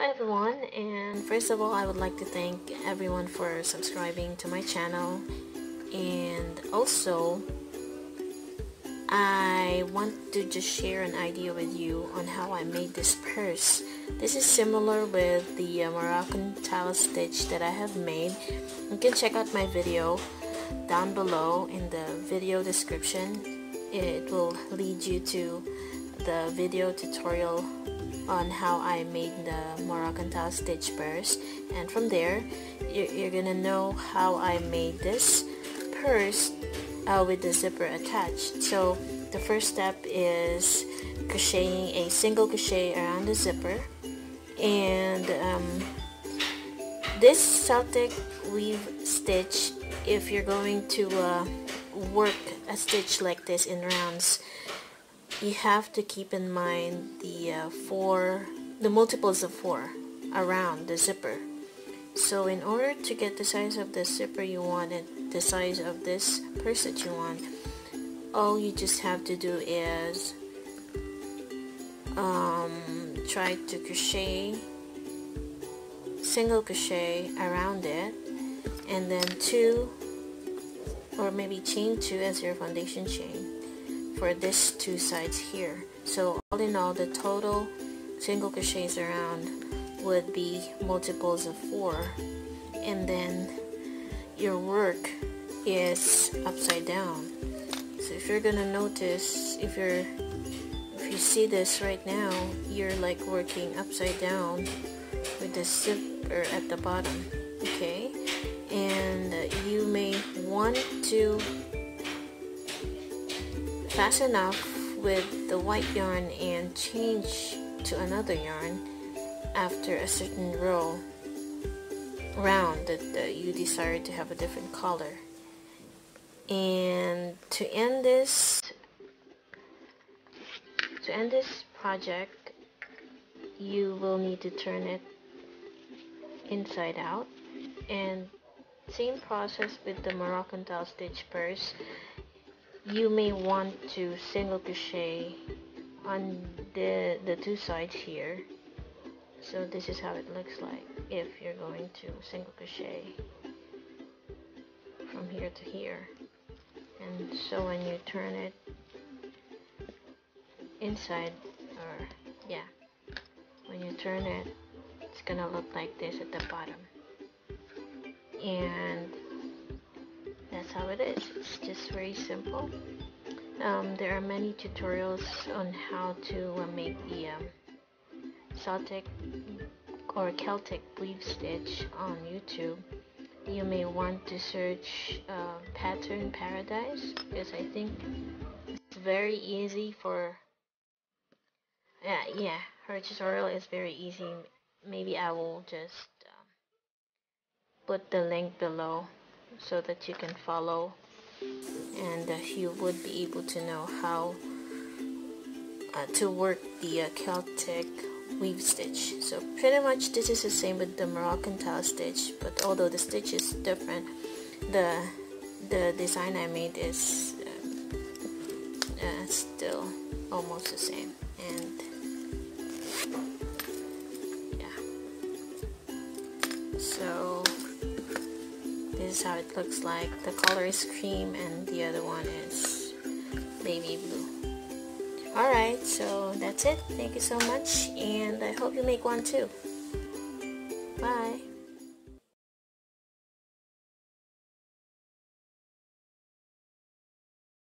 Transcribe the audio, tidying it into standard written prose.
everyone, and first of all I would like to thank everyone for subscribing to my channel, and also I want to just share an idea with you on how I made this purse. This is similar with the Moroccan tile stitch that I have made. You can check out my video down below in the video description. It will lead you to the video tutorial on how I made the Moroccan tile stitch purse, and from there you're gonna know how I made this purse with the zipper attached. So the first step is crocheting a single crochet around the zipper, and this Celtic Weave Stitch, if you're going to work a stitch like this in rounds, you have to keep in mind the multiples of 4 around the zipper. So in order to get the size of the zipper you want and the size of this purse that you want, all you just have to do is try to crochet single crochet around it, and then 2 or maybe chain 2 as your foundation chain for this 2 sides here. So all in all, the total single crochets around would be multiples of 4, and then your work is upside down. So if you're gonna notice, if you see this right now, you're like working upside down with the zipper at the bottom, okay? And you may want to fasten off with the white yarn and change to another yarn after a certain round that you desire to have a different color. And to end this project, you will need to turn it inside out, and same process with the Moroccan tile stitch purse. You may want to single crochet on the 2 sides here. So this is how it looks like if you're going to single crochet from here to here. And so when you turn it inside, or yeah, when you turn it, it's gonna look like this at the bottom. And that's how it is. It's just very simple. There are many tutorials on how to make the Celtic or Celtic Weave Stitch on YouTube. You may want to search Pattern Paradise, because I think it's very easy for her tutorial is very easy. Maybe I will just put the link below so that you can follow, and you would be able to know how to work the Celtic Weave Stitch. So pretty much this is the same with the Moroccan tile stitch, but although the stitch is different, the design I made is still almost the same. And yeah, so this is how it looks like. The color is cream and the other one is baby blue. Alright, so that's it. Thank you so much, and I hope you make one too. Bye.